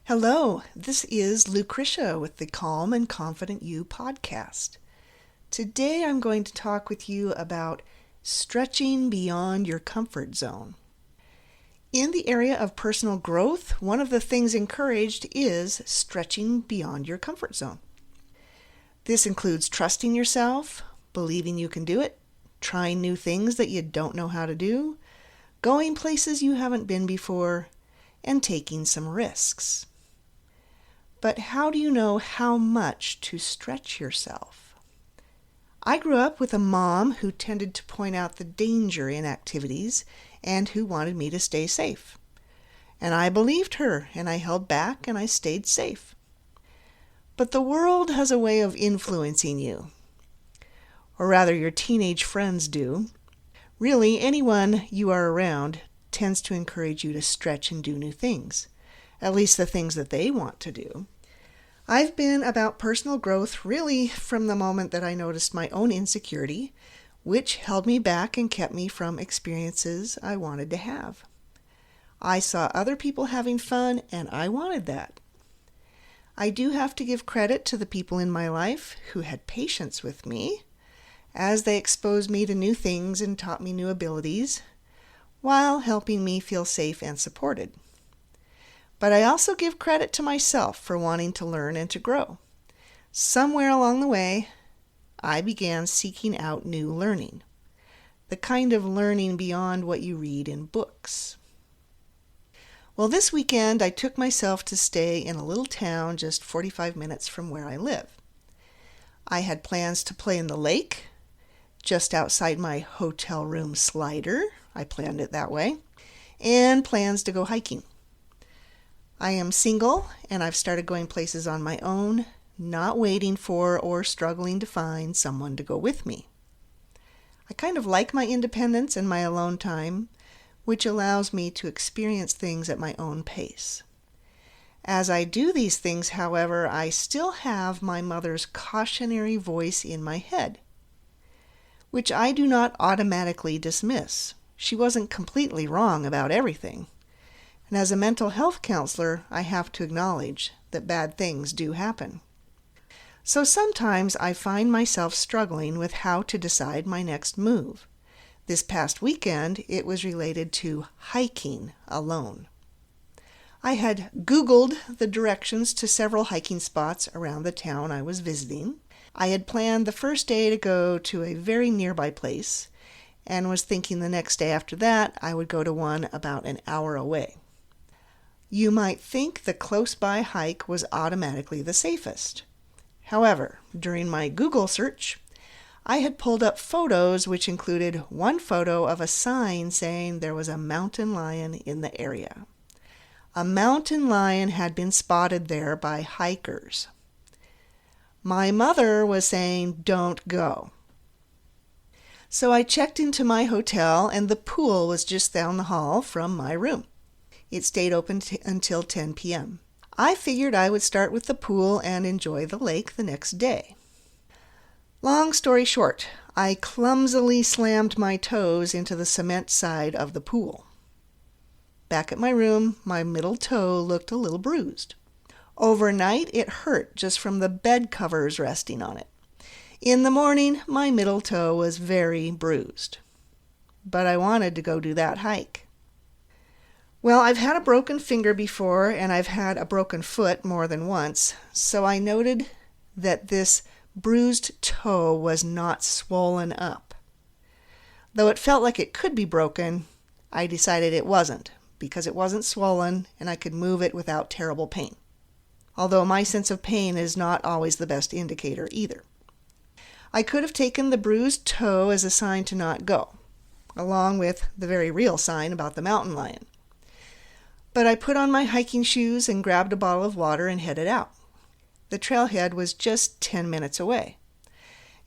Hello, this is Lucretia with the Calm and Confident You podcast. Today I'm going to talk with you about stretching beyond your comfort zone. In the area of personal growth, one of the things encouraged is stretching beyond your comfort zone. This includes trusting yourself, believing you can do it, trying new things that you don't know how to do, going places you haven't been before, and taking some risks. But how do you know how much to stretch yourself? I grew up with a mom who tended to point out the danger in activities and who wanted me to stay safe. And I believed her, and I held back, and I stayed safe. But the world has a way of influencing you. Or rather, your teenage friends do. Really, anyone you are around tends to encourage you to stretch and do new things. At least the things that they want to do. I've been about personal growth really from the moment that I noticed my own insecurity, which held me back and kept me from experiences I wanted to have. I saw other people having fun, and I wanted that. I do have to give credit to the people in my life who had patience with me, as they exposed me to new things and taught me new abilities, while helping me feel safe and supported. But I also give credit to myself for wanting to learn and to grow. Somewhere along the way, I began seeking out new learning, the kind of learning beyond what you read in books. Well, this weekend I took myself to stay in a little town just 45 minutes from where I live. I had plans to play in the lake, just outside my hotel room slider. I planned it that way, and plans to go hiking. I am single, and I've started going places on my own, not waiting for or struggling to find someone to go with me. I kind of like my independence and my alone time, which allows me to experience things at my own pace. As I do these things, however, I still have my mother's cautionary voice in my head, which I do not automatically dismiss. She wasn't completely wrong about everything. And as a mental health counselor, I have to acknowledge that bad things do happen. So sometimes I find myself struggling with how to decide my next move. This past weekend, it was related to hiking alone. I had Googled the directions to several hiking spots around the town I was visiting. I had planned the first day to go to a very nearby place, and was thinking the next day after that I would go to one about an hour away. You might think the close-by hike was automatically the safest. However, during my Google search, I had pulled up photos which included one photo of a sign saying there was a mountain lion in the area. A mountain lion had been spotted there by hikers. My mother was saying, "Don't go." So I checked into my hotel, and the pool was just down the hall from my room. It stayed open until 10 p.m. I figured I would start with the pool and enjoy the lake the next day. Long story short, I clumsily slammed my toes into the cement side of the pool. Back at my room, my middle toe looked a little bruised. Overnight, it hurt just from the bed covers resting on it. In the morning, my middle toe was very bruised. But I wanted to go do that hike. Well, I've had a broken finger before, and I've had a broken foot more than once, so I noted that this bruised toe was not swollen up. Though it felt like it could be broken, I decided it wasn't, because it wasn't swollen and I could move it without terrible pain. Although my sense of pain is not always the best indicator either. I could have taken the bruised toe as a sign to not go, along with the very real sign about the mountain lion. But I put on my hiking shoes and grabbed a bottle of water and headed out. The trailhead was just 10 minutes away.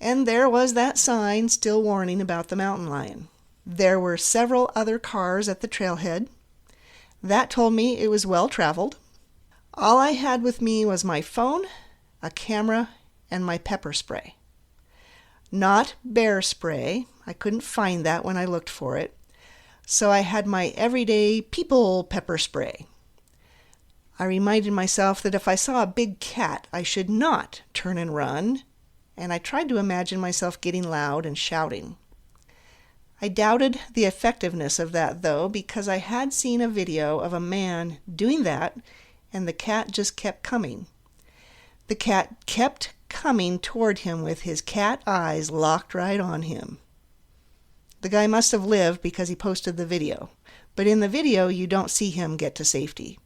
And there was that sign still warning about the mountain lion. There were several other cars at the trailhead. That told me it was well traveled. All I had with me was my phone, a camera, and my pepper spray. Not bear spray. I couldn't find that when I looked for it. So I had my everyday people pepper spray. I reminded myself that if I saw a big cat, I should not turn and run, and I tried to imagine myself getting loud and shouting. I doubted the effectiveness of that, though, because I had seen a video of a man doing that, and the cat just kept coming. The cat kept coming toward him with his cat eyes locked right on him. The guy must have lived because he posted the video, but in the video you don't see him get to safety.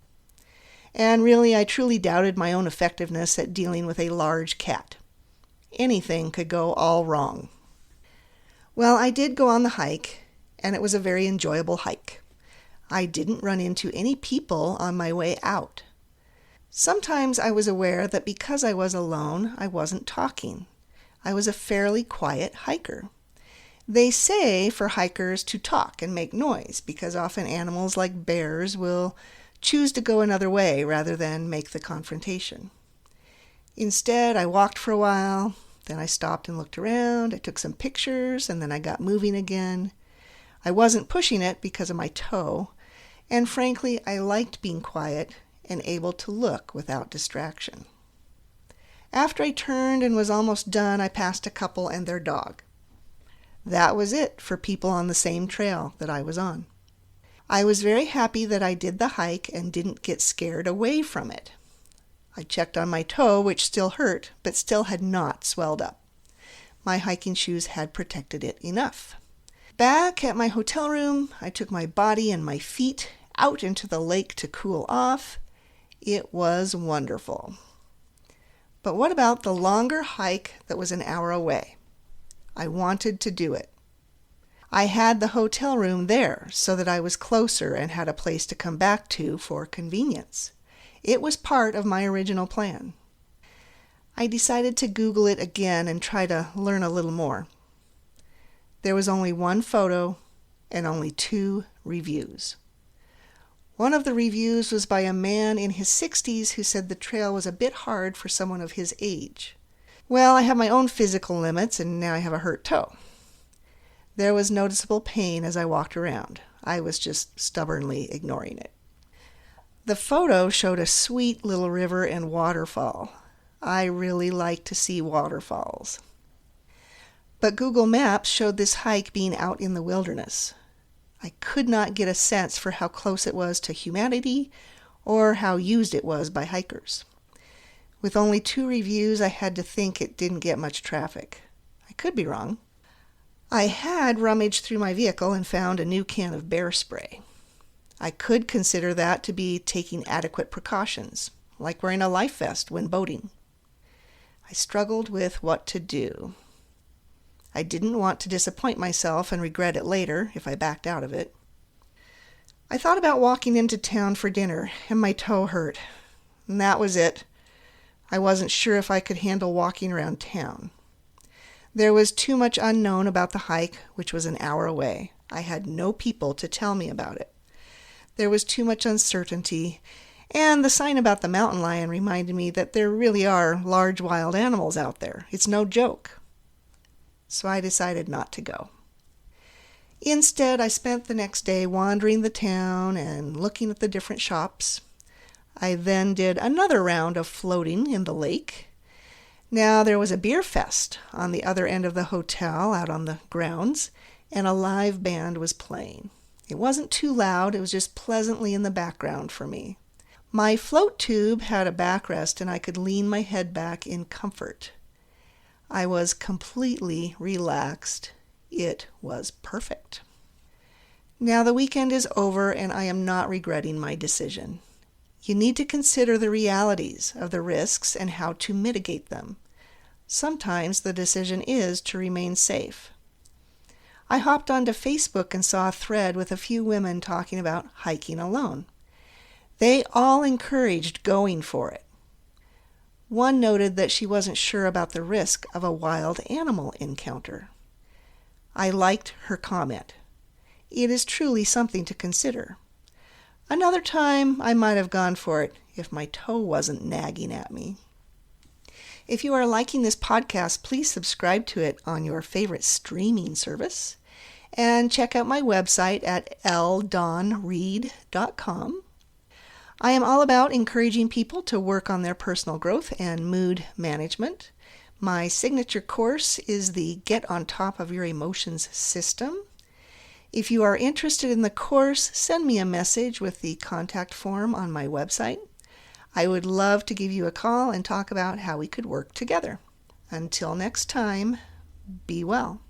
And really, I truly doubted my own effectiveness at dealing with a large cat. Anything could go all wrong. Well, I did go on the hike, and it was a very enjoyable hike. I didn't run into any people on my way out. Sometimes I was aware that because I was alone, I wasn't talking. I was a fairly quiet hiker. They say for hikers to talk and make noise because often animals like bears will choose to go another way rather than make the confrontation. Instead, I walked for a while, then I stopped and looked around, I took some pictures, and then I got moving again. I wasn't pushing it because of my toe, and frankly, I liked being quiet and able to look without distraction. After I turned and was almost done, I passed a couple and their dog. That was it for people on the same trail that I was on. I was very happy that I did the hike and didn't get scared away from it. I checked on my toe, which still hurt, but still had not swelled up. My hiking shoes had protected it enough. Back at my hotel room, I took my body and my feet out into the lake to cool off. It was wonderful. But what about the longer hike that was an hour away? I wanted to do it. I had the hotel room there so that I was closer and had a place to come back to for convenience. It was part of my original plan. I decided to Google it again and try to learn a little more. There was only one photo and only 2 reviews. One of the reviews was by a man in his 60s who said the trail was a bit hard for someone of his age. Well, I have my own physical limits, and now I have a hurt toe. There was noticeable pain as I walked around. I was just stubbornly ignoring it. The photo showed a sweet little river and waterfall. I really like to see waterfalls. But Google Maps showed this hike being out in the wilderness. I could not get a sense for how close it was to humanity or how used it was by hikers. With only 2 reviews, I had to think it didn't get much traffic. I could be wrong. I had rummaged through my vehicle and found a new can of bear spray. I could consider that to be taking adequate precautions, like wearing a life vest when boating. I struggled with what to do. I didn't want to disappoint myself and regret it later if I backed out of it. I thought about walking into town for dinner, and my toe hurt. And that was it. I wasn't sure if I could handle walking around town. There was too much unknown about the hike, which was an hour away. I had no people to tell me about it. There was too much uncertainty, and the sign about the mountain lion reminded me that there really are large wild animals out there. It's no joke. So I decided not to go. Instead, I spent the next day wandering the town and looking at the different shops. I then did another round of floating in the lake. Now there was a beer fest on the other end of the hotel out on the grounds, and a live band was playing. It wasn't too loud, it was just pleasantly in the background for me. My float tube had a backrest and I could lean my head back in comfort. I was completely relaxed. It was perfect. Now the weekend is over and I am not regretting my decision. You need to consider the realities of the risks and how to mitigate them. Sometimes the decision is to remain safe. I hopped onto Facebook and saw a thread with a few women talking about hiking alone. They all encouraged going for it. One noted that she wasn't sure about the risk of a wild animal encounter. I liked her comment. It is truly something to consider. Another time I might have gone for it if my toe wasn't nagging at me. If you are liking this podcast, please subscribe to it on your favorite streaming service and check out my website at ldonreed.com. I am all about encouraging people to work on their personal growth and mood management. My signature course is the Get on Top of Your Emotions system. If you are interested in the course, send me a message with the contact form on my website. I would love to give you a call and talk about how we could work together. Until next time, be well.